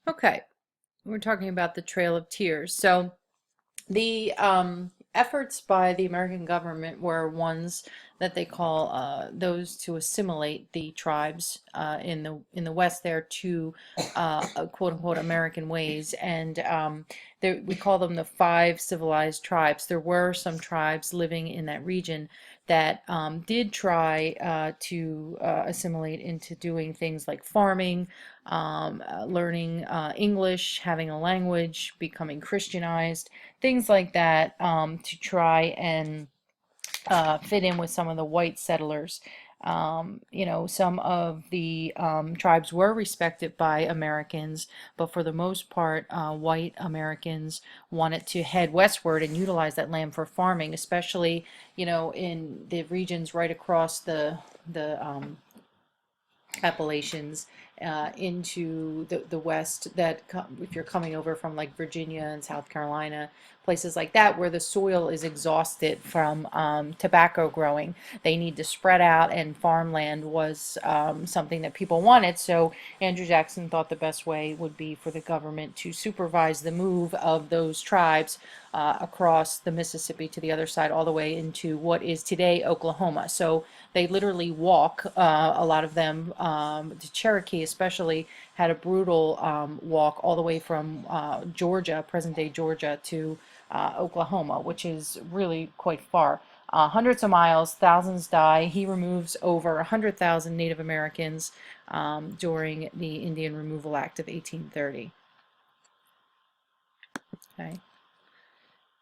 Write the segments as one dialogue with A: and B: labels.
A: Okay, we're talking about the Trail of Tears. So the efforts by the American government were ones that they call those to assimilate the tribes in the West there to quote unquote American ways, and we call them the five civilized tribes. There were some tribes living in that region that did try to assimilate into doing things like farming, learning English, having a language, becoming Christianized, things like that, to try and fit in with some of the white settlers. Some of the tribes were respected by Americans, but for the most part, white Americans wanted to head westward and utilize that land for farming, especially, in the regions right across the Appalachians into the West, that if you're coming over from like Virginia and South Carolina, places like that where the soil is exhausted from tobacco growing, they need to spread out, and farmland was something that people wanted. So Andrew Jackson thought the best way would be for the government to supervise the move of those tribes across the Mississippi to the other side, all the way into what is today Oklahoma. So they literally walk, a lot of them, the Cherokee especially, had a brutal walk all the way from Georgia, present-day Georgia, to Oklahoma, which is really quite far. Hundreds of miles, thousands die. He removes over 100,000 Native Americans during the Indian Removal Act of 1830. Okay.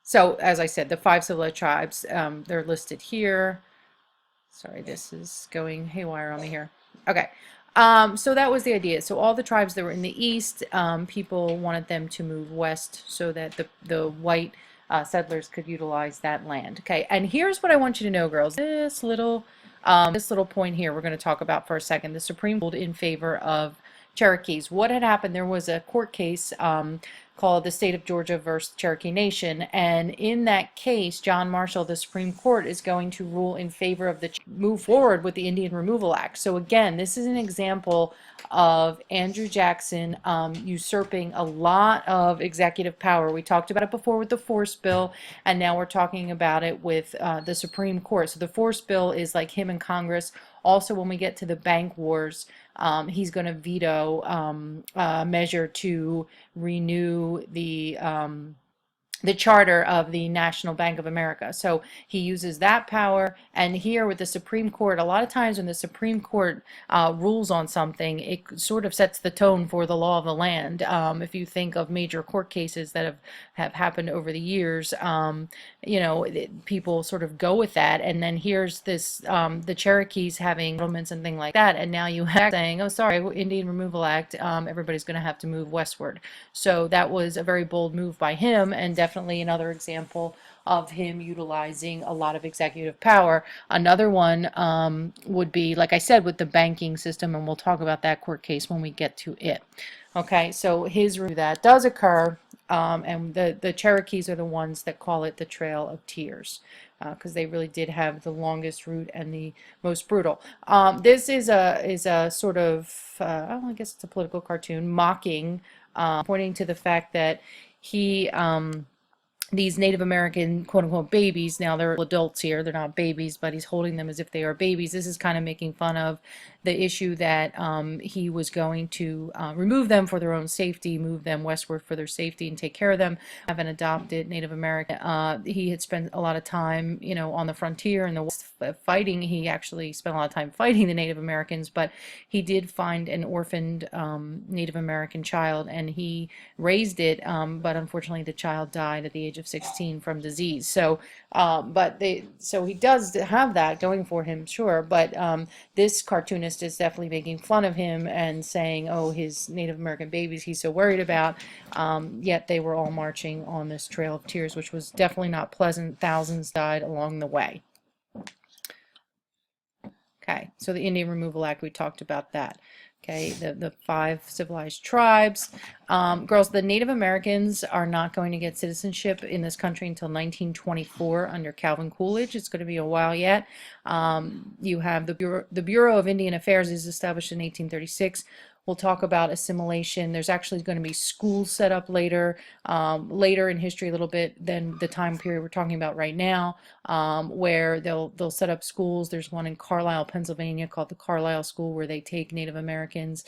A: So, as I said, the five civilized tribes, they're listed here. Sorry, this is going haywire on me here. Okay. So that was the idea. So all the tribes that were in the east, people wanted them to move west so that the white settlers could utilize that land. Okay, and here's what I want you to know, girls. This little point here we're going to talk about for a second. The Supreme Court ruled in favor of Cherokees. What had happened? There was a court case called the State of Georgia versus Cherokee Nation, and in that case, John Marshall, the Supreme Court, is going to rule in favor of the move forward with the Indian Removal Act. So again, this is an example of Andrew Jackson usurping a lot of executive power. We talked about it before with the Force Bill, and now we're talking about it with the Supreme Court. So the Force Bill is like him in Congress. Also, when we get to the bank wars, he's going to veto a measure to renew the charter of the National Bank of America. So he uses that power. And here with the Supreme Court, a lot of times when the Supreme Court rules on something, it sort of sets the tone for the law of the land. If you think of major court cases that have happened over the years, people sort of go with that. And then here's this, the Cherokees having settlements and things like that. And now you have saying, oh, sorry, Indian Removal Act, everybody's going to have to move westward. So that was a very bold move by him, and definitely another example of him utilizing a lot of executive power. Another one would be, like I said, with the banking system, and we'll talk about that court case when we get to it. Okay, so his review that does occur, and the Cherokees are the ones that call it the Trail of Tears, because they really did have the longest route and the most brutal. This is a sort of, I guess it's a political cartoon, mocking, pointing to the fact that he, these Native American quote unquote babies, now they're adults here, they're not babies, but he's holding them as if they are babies. This is kind of making fun of the issue that he was going to remove them for their own safety, move them westward for their safety and take care of them, have an adopted Native American. He had spent a lot of time, on the frontier in the West fighting. He actually spent a lot of time fighting the Native Americans, but he did find an orphaned Native American child, and he raised it, but unfortunately the child died at the age of 16 from disease. So, so he does have that going for him, sure, but this cartoonist is definitely making fun of him and saying, oh, his Native American babies he's so worried about, yet they were all marching on this Trail of Tears, which was definitely not pleasant. Thousands died along the way. Okay, so the Indian Removal Act, we talked about that. Okay, the five civilized tribes. Girls, the Native Americans are not going to get citizenship in this country until 1924 under Calvin Coolidge. It's going to be a while yet. You have the Bureau of Indian Affairs is established in 1836. We'll talk about assimilation. There's actually going to be schools set up later, later in history a little bit than the time period we're talking about right now, where they'll set up schools. There's one in Carlisle, Pennsylvania called the Carlisle School, where they take Native Americans,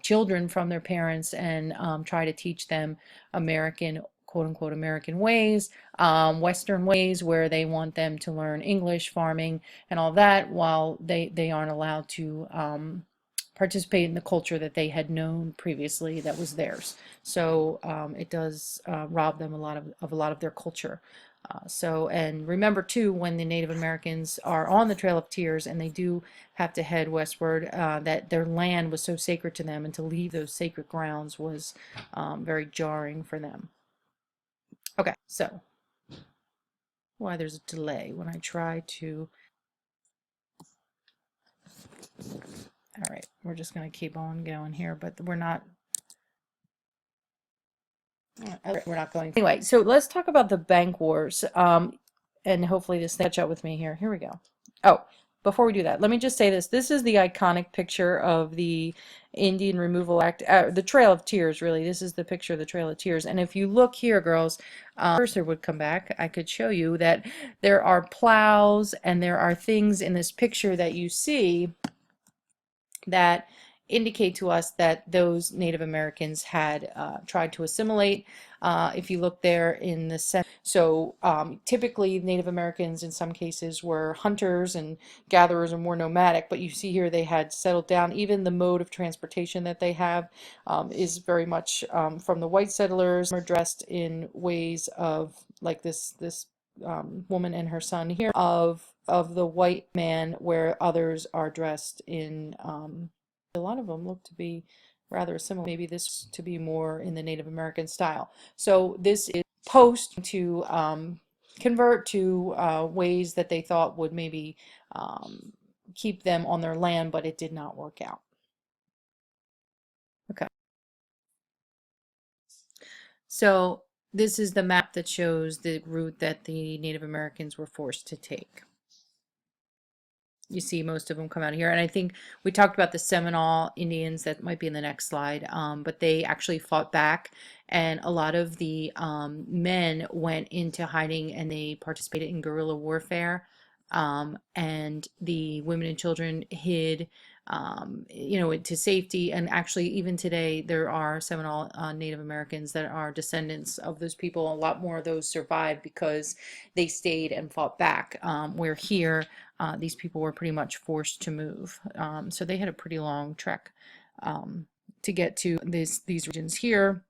A: children from their parents, and try to teach them American, quote unquote, American ways, Western ways, where they want them to learn English, farming, and all that, while they aren't allowed to participate in the culture that they had known previously that was theirs. So it does rob them a lot of their culture. And remember too, when the Native Americans are on the Trail of Tears and they do have to head westward, that their land was so sacred to them, and to leave those sacred grounds was very jarring for them. Okay, so why there's a delay when I try to. All right, we're just going to keep on going here, but we're not going. Anyway, so let's talk about the bank wars, and hopefully this catch up with me here. Here we go. Oh, before we do that, let me just say this. This is the iconic picture of the Indian Removal Act, the Trail of Tears, really. This is the picture of the Trail of Tears. And if you look here, girls, cursor would come back, I could show you that there are plows and there are things in this picture that you see that indicate to us that those Native Americans had tried to assimilate. If you look there in the center, so typically Native Americans in some cases were hunters and gatherers and more nomadic, but you see here they had settled down. Even the mode of transportation that they have is very much from the white settlers, are dressed in ways of like this woman and her son here of the white man, where others are dressed in a lot of them look to be rather similar. Maybe this to be more in the Native American style. So this is post to convert to ways that they thought would maybe keep them on their land, but it did not work out. Okay. So this is the map that shows the route that the Native Americans were forced to take. You see most of them come out here, and I think we talked about the Seminole Indians, that might be in the next slide, but they actually fought back, and a lot of the men went into hiding and they participated in guerrilla warfare, and the women and children hid to safety. And actually even today there are Seminole Native Americans that are descendants of those people. A lot more of those survived because they stayed and fought back, where here these people were pretty much forced to move. So they had a pretty long trek to get to these regions here,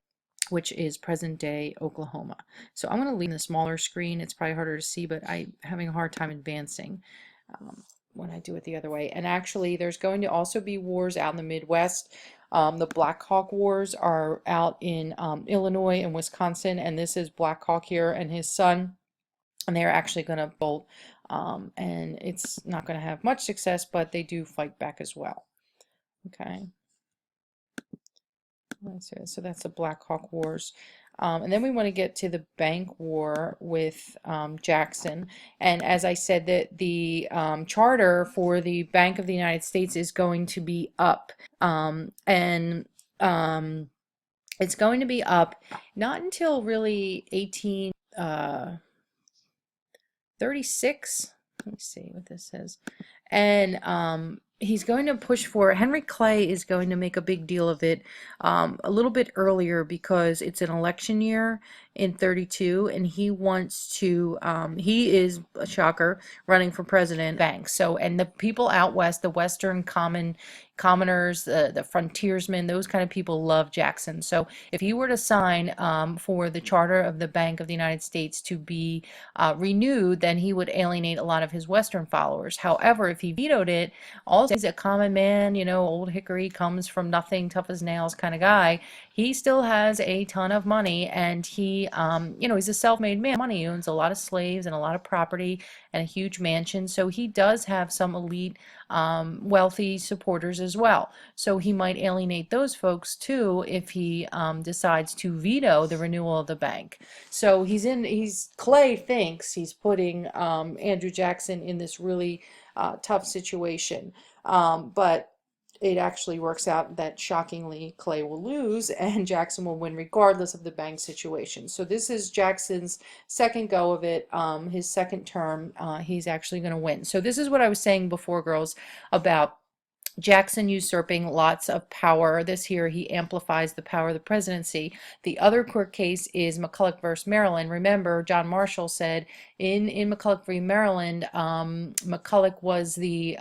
A: which is present day Oklahoma. So I'm going to leave the smaller screen. It's probably harder to see, but I'm having a hard time advancing when I do it the other way. And actually there's going to also be wars out in the Midwest. The Black Hawk Wars are out in Illinois and Wisconsin, and this is Black Hawk here and his son, and they're actually going to bolt, and it's not going to have much success, but they do fight back as well. Okay. So that's the Black Hawk Wars. And then we want to get to the Bank War with Jackson. And as I said, that the charter for the Bank of the United States is going to be up. It's going to be up not until really 1836. Let me see what this says. And he's going to push for, Henry Clay is going to make a big deal of it a little bit earlier, because it's an election year in 32, and he wants to, he is a shocker, running for president. Banks. So, and the people out west, the Western commoners, the frontiersmen, those kind of people love Jackson. So if he were to sign for the charter of the Bank of the United States to be renewed, then he would alienate a lot of his Western followers. However, if he vetoed it, also he's a common man, old hickory, comes from nothing, tough as nails kind of guy. He still has a ton of money, and he, he's a self-made man. He owns a lot of slaves and a lot of property and a huge mansion. So he does have some elite, wealthy supporters as well. So he might alienate those folks too if he decides to veto the renewal of the bank. So Clay thinks he's putting Andrew Jackson in this really tough situation. But it actually works out that shockingly Clay will lose and Jackson will win regardless of the bank situation. So this is Jackson's second go of it, his second term. He's actually going to win. So this is what I was saying before, girls, about Jackson usurping lots of power. This here, he amplifies the power of the presidency. The other court case is McCulloch versus Maryland. Remember, John Marshall said in McCulloch v. Maryland, McCulloch was the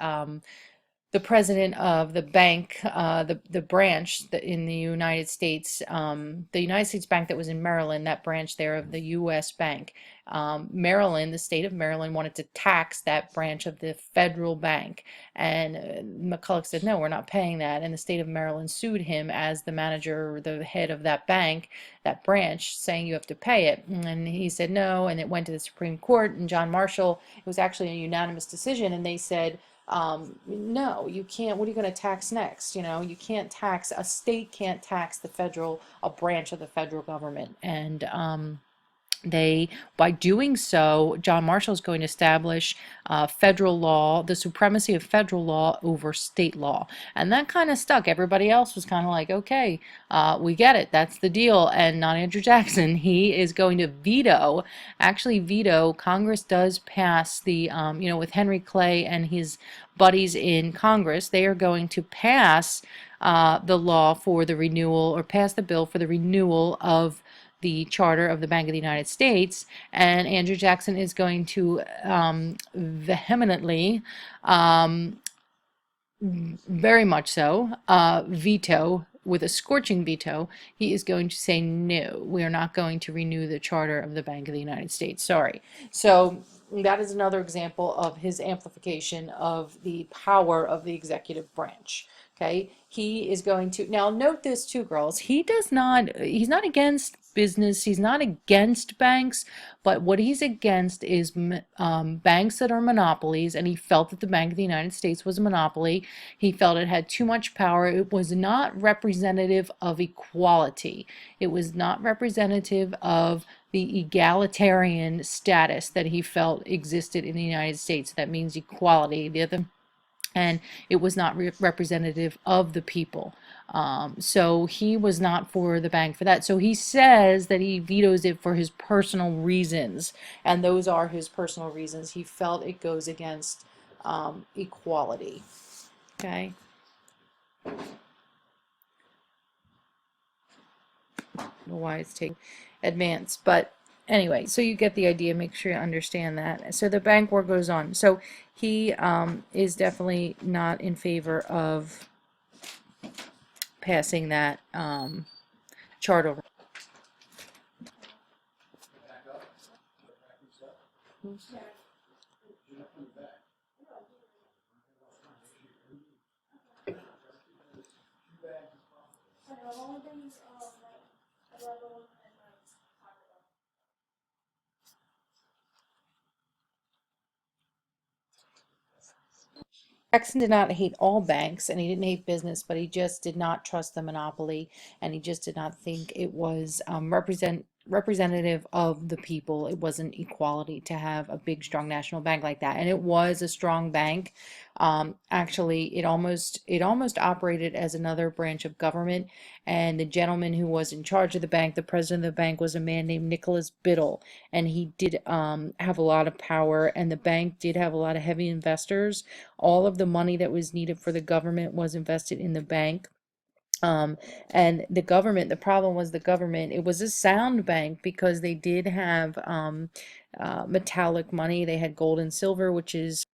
A: president of the bank, the branch in the United States bank that was in Maryland, that branch there of the U.S. Bank. Maryland, the state of Maryland, wanted to tax that branch of the federal bank. And McCulloch said, no, we're not paying that. And the state of Maryland sued him as the manager, the head of that bank, that branch, saying you have to pay it. And he said no, and it went to the Supreme Court. And John Marshall, it was actually a unanimous decision, and they said, no, you can't. What are you going to tax next? You can't tax, a state can't tax a branch of the federal government. And by doing so, John Marshall is going to establish federal law, the supremacy of federal law over state law. And that kind of stuck. Everybody else was kind of like, okay, we get it. That's the deal. And not Andrew Jackson. He is going to actually veto. Congress does pass the, with Henry Clay and his buddies in Congress, they are going to pass the law for the renewal, or pass the bill for the renewal of the charter of the Bank of the United States, and Andrew Jackson is going to vehemently, very much so, veto, with a scorching veto. He is going to say, no, we are not going to renew the charter of the Bank of the United States. Sorry. So that is another example of his amplification of the power of the executive branch. Okay, he is going to, now note this too, girls, he's not against business, he's not against banks, but what he's against is banks that are monopolies, and he felt that the Bank of the United States was a monopoly. He felt it had too much power. It was not representative of equality. It was not representative of the egalitarian status that he felt existed in the United States. That means equality. And it was not representative of the people. So he was not for the bank for that. So he says that he vetoes it for his personal reasons, and those are his personal reasons. He felt it goes against equality. Okay. I don't know why it's taking advance, but anyway, so you get the idea. Make sure you understand that. So the bank war goes on. So he is definitely not in favor of passing that charter. Jackson did not hate all banks, and he didn't hate business, but he just did not trust the monopoly, and he just did not think it was representative of the people. It wasn't equality to have a big, strong national bank like that, and it was a strong bank. Actually, it almost operated as another branch of government, and the gentleman who was in charge of the bank, the president of the bank, was a man named Nicholas Biddle, and he did have a lot of power, and the bank did have a lot of heavy investors. All of the money that was needed for the government was invested in the bank. And the government, the problem was the government, it was a sound bank because they did have metallic money. They had gold and silver, which is,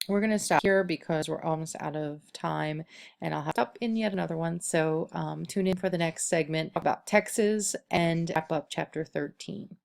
A: we're going to stop here because we're almost out of time, and I'll have to up in yet another one. So tune in for the next segment about Texas and wrap up chapter 13.